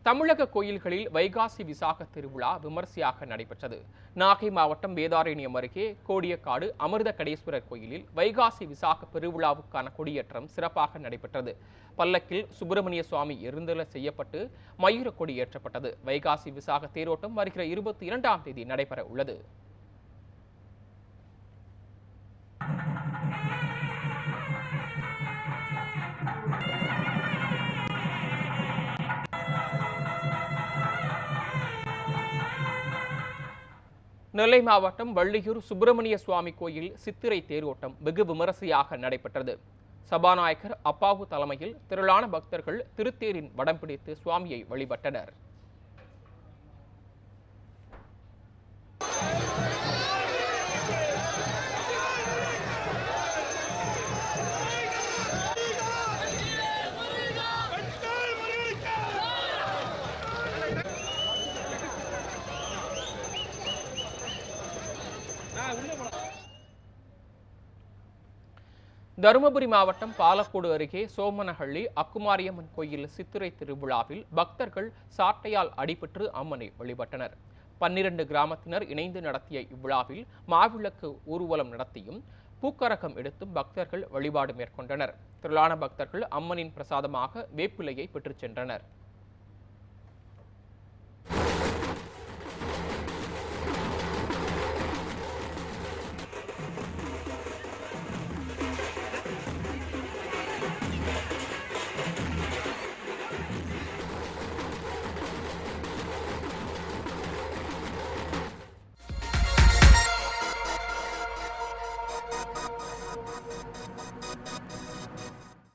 தமிழக கோயில்களில் வைகாசி விசாக திருவிழா விமர்சையாக நடைபெற்றது. நாகை மாவட்டம் வேதாரண்யம் அருகே கோடியக்காடு அமிர்த கடேஸ்வரர் கோயிலில் வைகாசி விசாக பெருவிழாவுக்கான கொடியேற்றம் சிறப்பாக நடைபெற்றது. பல்லக்கில் சுப்பிரமணிய சுவாமி எழுந்தருள செய்யப்பட்டு மயூர கொடி ஏற்றப்பட்டது. வைகாசி விசாக தேரோட்டம் வருகிற 22ஆம் தேதி நடைபெற உள்ளது. நெல்லை மாவட்டம் வள்ளியூர் சுப்பிரமணிய சுவாமி கோயில் சித்திரை தேரோட்டம் வெகு விமரிசையாக நடைபெற்றது. சபாநாயகர் அப்பாவு தலைமையில் திரளான பக்தர்கள் திருத்தேரின் வடம் பிடித்து சுவாமியை வழிபட்டனர். தருமபுரி மாவட்டம் பாலக்கோடு அருகே சோமனஹள்ளி அக்குமாரியம்மன் கோயில் சித்திரை திருவிழாவில் பக்தர்கள் சாட்டையால் அடிபட்டு அம்மனை வழிபட்டனர். 12 கிராமத்தினர் இணைந்து நடத்திய இவ்விழாவில் மாவிளக்கு ஊர்வலம் நடத்தியும் பூக்கரகம் எடுத்தும் பக்தர்கள் வழிபாடு மேற்கொண்டனர். திரளான பக்தர்கள் அம்மனின் பிரசாதமாக வேப்பிலையை பெற்றுச் சென்றனர்.